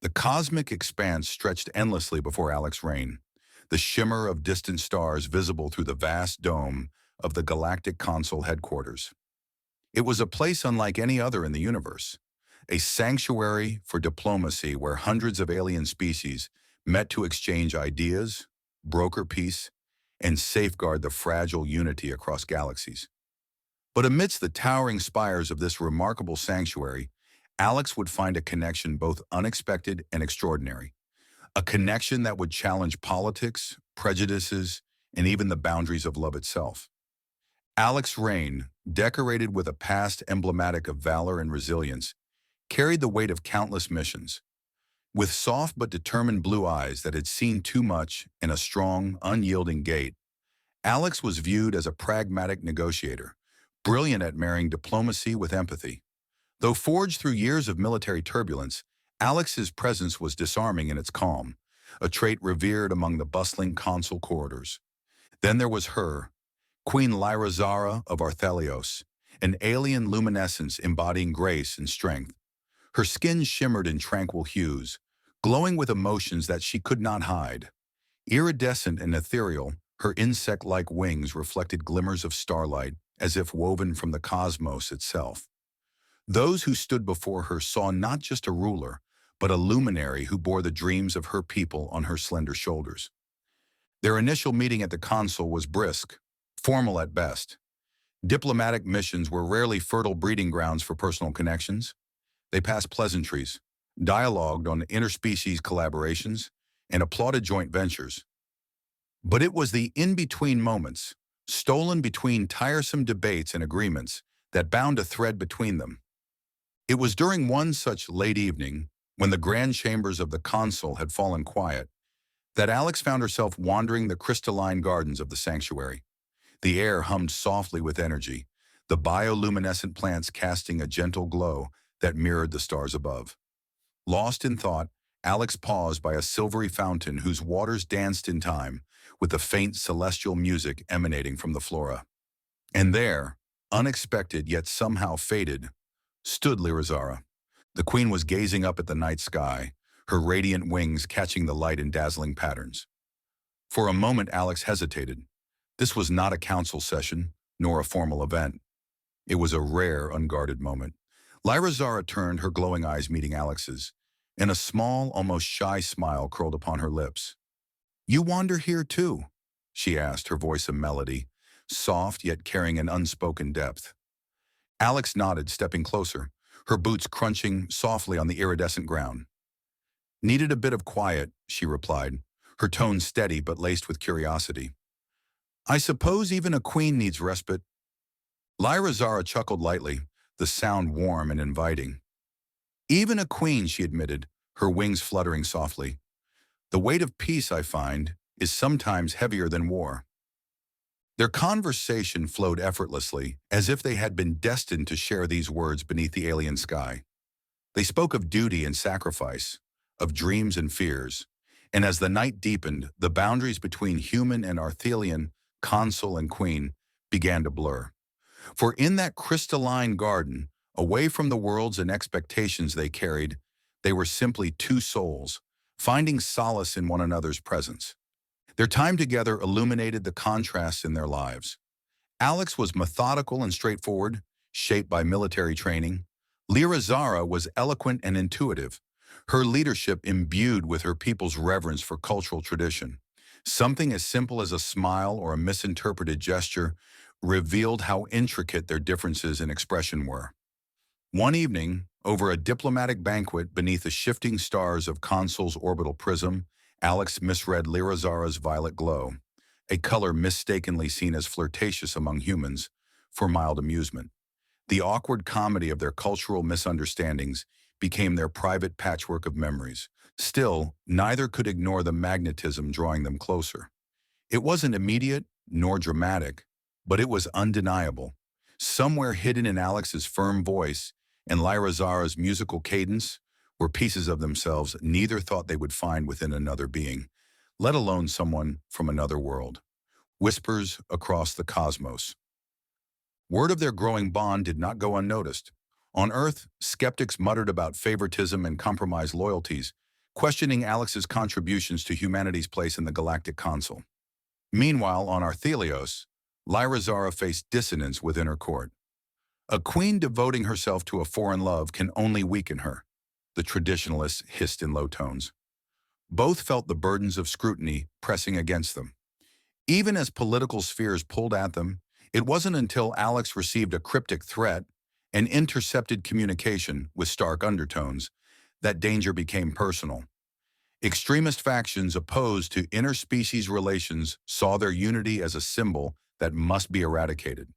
The cosmic expanse stretched endlessly before Alex Rain, the shimmer of distant stars visible through the vast dome of the galactic console headquarters. It was a place unlike any other in the universe, a sanctuary for diplomacy where hundreds of alien species met to exchange ideas, broker peace, and safeguard the fragile unity across galaxies. But amidst the towering spires of this remarkable sanctuary, Alex would find a connection both unexpected and extraordinary. A connection that would challenge politics, prejudices, and even the boundaries of love itself. Alex Rain, decorated with a past emblematic of valor and resilience, carried the weight of countless missions. With soft but determined blue eyes that had seen too much and a strong, unyielding gait, Alex was viewed as a pragmatic negotiator, brilliant at marrying diplomacy with empathy. Though forged through years of military turbulence, Alex's presence was disarming in its calm, a trait revered among the bustling consul corridors. Then there was her, Queen Lyra Zara of Arthelios, an alien luminescence embodying grace and strength. Her skin shimmered in tranquil hues, glowing with emotions that she could not hide. Iridescent and ethereal, her insect-like wings reflected glimmers of starlight as if woven from the cosmos itself. Those who stood before her saw not just a ruler, but a luminary who bore the dreams of her people on her slender shoulders. Their initial meeting at the consul was brisk, formal at best. Diplomatic missions were rarely fertile breeding grounds for personal connections. They passed pleasantries, dialogued on interspecies collaborations, and applauded joint ventures. But it was the in-between moments, stolen between tiresome debates and agreements, that bound a thread between them. It was during one such late evening, when the grand chambers of the consul had fallen quiet, that Alex found herself wandering the crystalline gardens of the sanctuary. The air hummed softly with energy, the bioluminescent plants casting a gentle glow that mirrored the stars above. Lost in thought, Alex paused by a silvery fountain whose waters danced in time with the faint celestial music emanating from the flora. And there, unexpected yet somehow fated, stood Lyra. The queen was gazing up at the night sky, her radiant wings catching the light in dazzling patterns. For a moment, Alex hesitated. This was not a council session, nor a formal event. It was a rare, unguarded moment. Lyra turned, her glowing eyes meeting Alex's, and a small, almost shy smile curled upon her lips. "You wander here too?" she asked, her voice a melody, soft yet carrying an unspoken depth. Alex nodded, stepping closer, her boots crunching softly on the iridescent ground. "Needed a bit of quiet," she replied, her tone steady but laced with curiosity. "I suppose even a queen needs respite." Lyra chuckled lightly, the sound warm and inviting. "Even a queen," she admitted, her wings fluttering softly. "The weight of peace, I find, is sometimes heavier than war." Their conversation flowed effortlessly, as if they had been destined to share these words beneath the alien sky. They spoke of duty and sacrifice, of dreams and fears, and as the night deepened, the boundaries between human and Arthelian, consul and queen, began to blur. For in that crystalline garden, away from the worlds and expectations they carried, they were simply two souls, finding solace in one another's presence. Their time together illuminated the contrasts in their lives. Alex was methodical and straightforward, shaped by military training. Lyra was eloquent and intuitive, her leadership imbued with her people's reverence for cultural tradition. Something as simple as a smile or a misinterpreted gesture revealed how intricate their differences in expression were. One evening, over a diplomatic banquet beneath the shifting stars of Consul's orbital prism, Alex misread Lyra violet glow, a color mistakenly seen as flirtatious among humans, for mild amusement. The awkward comedy of their cultural misunderstandings became their private patchwork of memories. Still, neither could ignore the magnetism drawing them closer. It wasn't immediate nor dramatic, but it was undeniable. Somewhere hidden in Alex's firm voice and Lyra musical cadence were pieces of themselves neither thought they would find within another being, let alone someone from another world. Whispers across the cosmos. Word of their growing bond did not go unnoticed. On Earth, skeptics muttered about favoritism and compromised loyalties, questioning Alex's contributions to humanity's place in the galactic console. Meanwhile, on Arthelios, Lyra Zara faced dissonance within her court. A queen devoting herself to a foreign love can only weaken her, the traditionalists hissed in low tones. Both felt the burdens of scrutiny pressing against them. Even as political spheres pulled at them, it wasn't until Alex received a cryptic threat and intercepted communication with stark undertones that danger became personal. Extremist factions opposed to interspecies relations saw their unity as a symbol that must be eradicated.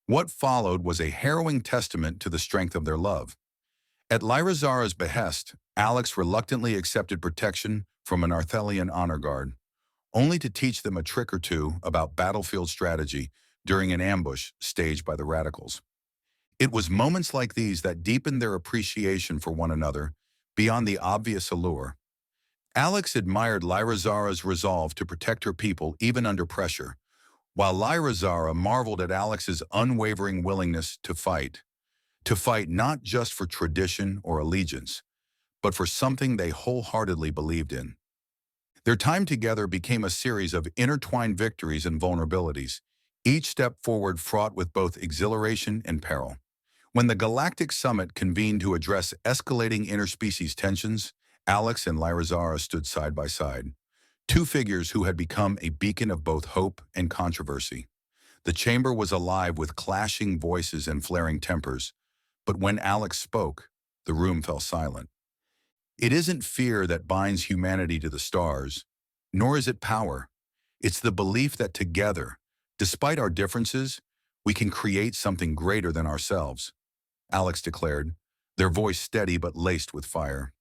What followed was a harrowing testament to the strength of their love. At Lyra Zara's behest, Alex reluctantly accepted protection from an Arthelian honor guard, only to teach them a trick or two about battlefield strategy during an ambush staged by the radicals. It was moments like these that deepened their appreciation for one another beyond the obvious allure. Alex admired Lyra Zara's resolve to protect her people even under pressure, while Lyra Zara marveled at Alex's unwavering willingness to fight not just for tradition or allegiance, but for something they wholeheartedly believed in. Their time together became a series of intertwined victories and vulnerabilities, each step forward fraught with both exhilaration and peril. When the Galactic Summit convened to address escalating interspecies tensions, Alex and Lyra Zara stood side by side, two figures who had become a beacon of both hope and controversy. The chamber was alive with clashing voices and flaring tempers, but when Alex spoke, the room fell silent. It isn't fear that binds humanity to the stars, nor is it power. It's the belief that together, despite our differences, we can create something greater than ourselves, Alex declared, their voice steady but laced with fire.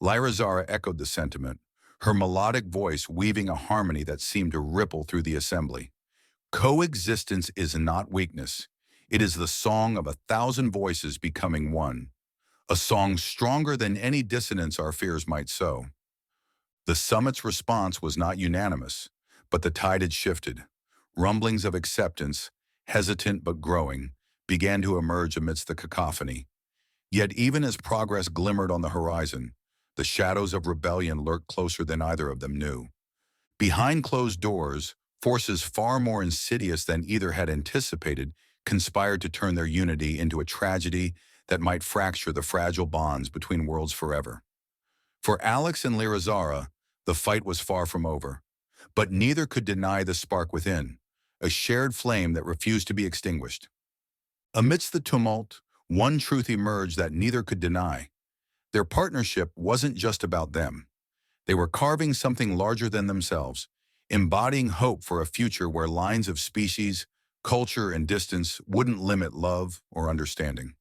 Lyra Zara echoed the sentiment, her melodic voice weaving a harmony that seemed to ripple through the assembly. Coexistence is not weakness. It is the song of 1,000 voices becoming one, a song stronger than any dissonance our fears might sow. The summit's response was not unanimous, but the tide had shifted. Rumblings of acceptance, hesitant but growing, began to emerge amidst the cacophony. Yet even as progress glimmered on the horizon, the shadows of rebellion lurked closer than either of them knew. Behind closed doors, forces far more insidious than either had anticipated conspired to turn their unity into a tragedy that might fracture the fragile bonds between worlds forever. For Alex and Lyra Zara, the fight was far from over, but neither could deny the spark within, a shared flame that refused to be extinguished. Amidst the tumult, one truth emerged that neither could deny. Their partnership wasn't just about them. They were carving something larger than themselves, embodying hope for a future where lines of species, culture, and distance wouldn't limit love or understanding.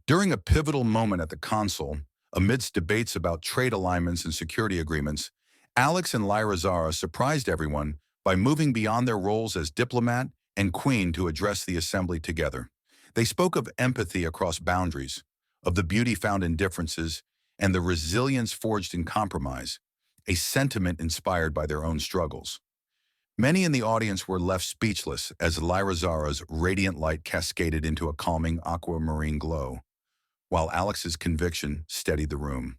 During a pivotal moment at the console, amidst debates about trade alignments and security agreements, Alex and Lyra Zara surprised everyone by moving beyond their roles as diplomat and queen to address the assembly together. They spoke of empathy across boundaries, of the beauty found in differences, and the resilience forged in compromise, a sentiment inspired by their own struggles. Many in the audience were left speechless as Lyra Zara's radiant light cascaded into a calming aquamarine glow, while Alex's conviction steadied the room.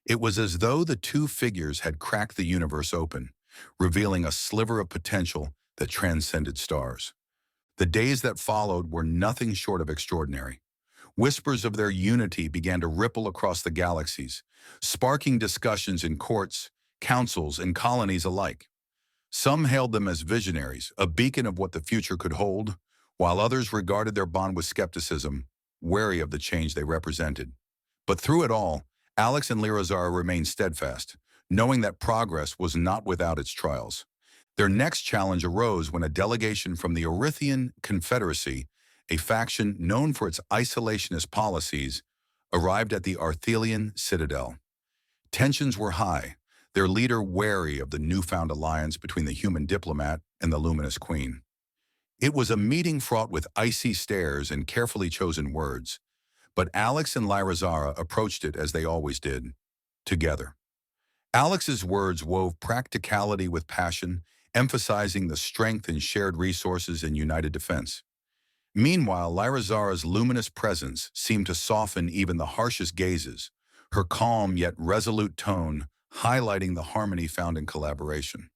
It was as though the two figures had cracked the universe open, revealing a sliver of potential that transcended stars. The days that followed were nothing short of extraordinary. Whispers of their unity began to ripple across the galaxies, sparking discussions in courts, councils, and colonies alike. Some hailed them as visionaries, a beacon of what the future could hold, while others regarded their bond with skepticism, wary of the change they represented. But through it all, Alex and Lyra Zara remained steadfast, knowing that progress was not without its trials. Their next challenge arose when a delegation from the Orythian Confederacy, a faction known for its isolationist policies, arrived at the Arthelian citadel. Tensions were high, their leader wary of the newfound alliance between the human diplomat and the luminous queen. It was a meeting fraught with icy stares and carefully chosen words, but Alex and Lyra Zara approached it as they always did, together. Alex's words wove practicality with passion, emphasizing the strength in shared resources and united defense. Meanwhile, Lyra Zara's luminous presence seemed to soften even the harshest gazes, her calm yet resolute tone highlighting the harmony found in collaboration.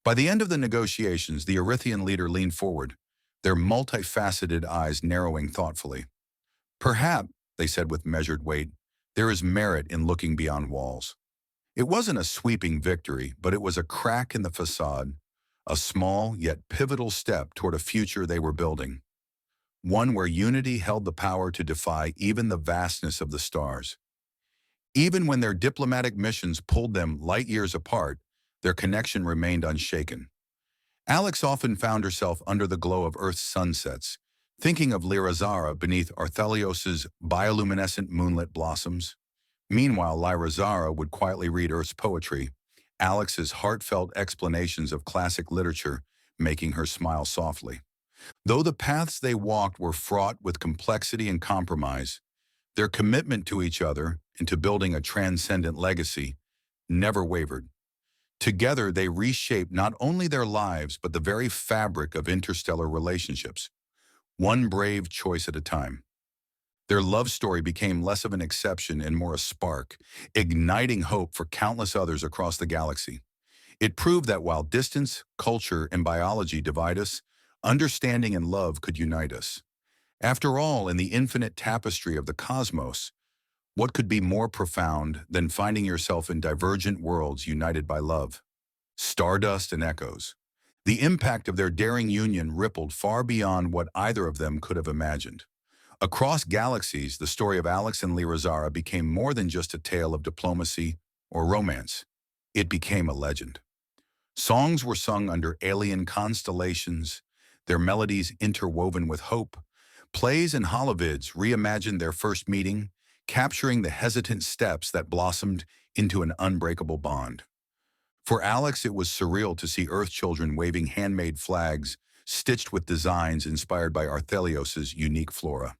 By the end of the negotiations, the Erythian leader leaned forward, their multifaceted eyes narrowing thoughtfully. "Perhaps," they said with measured weight, "there is merit in looking beyond walls." It wasn't a sweeping victory, but it was a crack in the facade, a small yet pivotal step toward a future they were building, one where unity held the power to defy even the vastness of the stars. Even when their diplomatic missions pulled them light years apart, their connection remained unshaken. Alex often found herself under the glow of Earth's sunsets, thinking of Lyra beneath Arthelios's bioluminescent moonlit blossoms. Meanwhile, Lyra would quietly read Earth's poetry, Alex's heartfelt explanations of classic literature making her smile softly. Though the paths they walked were fraught with complexity and compromise, their commitment to each other and to building a transcendent legacy never wavered. Together, they reshaped not only their lives but the very fabric of interstellar relationships, one brave choice at a time. Their love story became less of an exception and more a spark, igniting hope for countless others across the galaxy. It proved that while distance, culture, and biology divide us, understanding and love could unite us. After all, in the infinite tapestry of the cosmos, what could be more profound than finding yourself in divergent worlds united by love? Stardust and echoes. The impact of their daring union rippled far beyond what either of them could have imagined. Across galaxies, the story of Alex and Lyra became more than just a tale of diplomacy or romance. It became a legend. Songs were sung under alien constellations, their melodies interwoven with hope. Plays and holovids reimagined their first meeting, capturing the hesitant steps that blossomed into an unbreakable bond. For Alex, it was surreal to see Earth children waving handmade flags stitched with designs inspired by Arthelios's unique flora.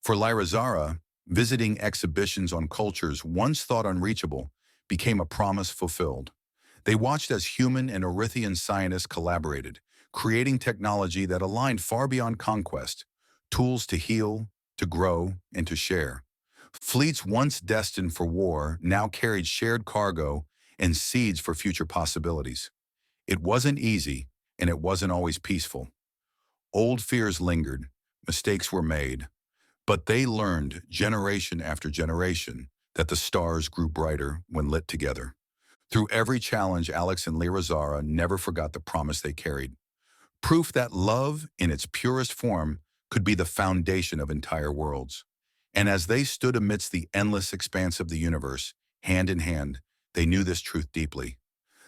For Lyra, visiting exhibitions on cultures once thought unreachable became a promise fulfilled. They watched as human and Erythian scientists collaborated, creating technology that aligned far beyond conquest, tools to heal, to grow, and to share. Fleets once destined for war now carried shared cargo and seeds for future possibilities. It wasn't easy, and it wasn't always peaceful. Old fears lingered, mistakes were made, but they learned generation after generation that the stars grew brighter when lit together. Through every challenge, Alex and Lyra never forgot the promise they carried. Proof that love, in its purest form, could be the foundation of entire worlds. And as they stood amidst the endless expanse of the universe, hand in hand, they knew this truth deeply.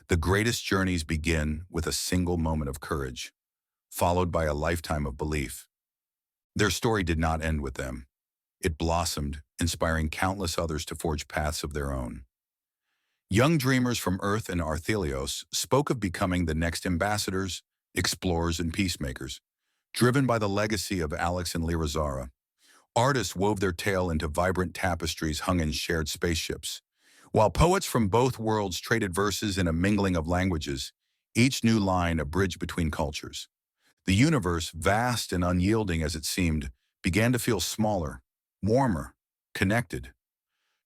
The greatest journeys begin with a single moment of courage, followed by a lifetime of belief. Their story did not end with them. It blossomed, inspiring countless others to forge paths of their own. Young dreamers from Earth and Arthelios spoke of becoming the next ambassadors, explorers, and peacemakers, driven by the legacy of Alex and Lyra. Artists wove their tale into vibrant tapestries hung in shared spaceships, while poets from both worlds traded verses in a mingling of languages, each new line a bridge between cultures. The universe, vast and unyielding as it seemed, began to feel smaller, warmer, connected.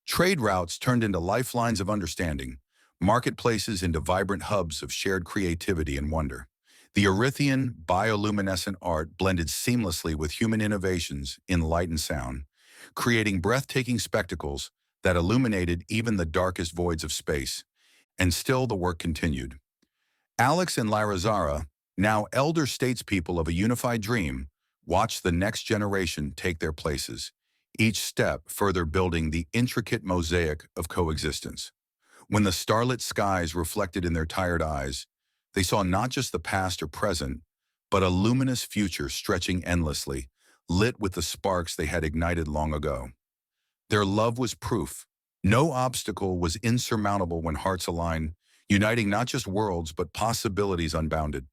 Trade routes turned into lifelines of understanding, marketplaces into vibrant hubs of shared creativity and wonder. The Erythian bioluminescent art blended seamlessly with human innovations in light and sound, creating breathtaking spectacles that illuminated even the darkest voids of space. And still the work continued. Alex and Lyra, now elder statespeople of a unified dream, watched the next generation take their places, each step further building the intricate mosaic of coexistence. When the starlit skies reflected in their tired eyes, they saw not just the past or present, but a luminous future stretching endlessly, lit with the sparks they had ignited long ago. Their love was proof. No obstacle was insurmountable when hearts align, uniting not just worlds but possibilities unbounded.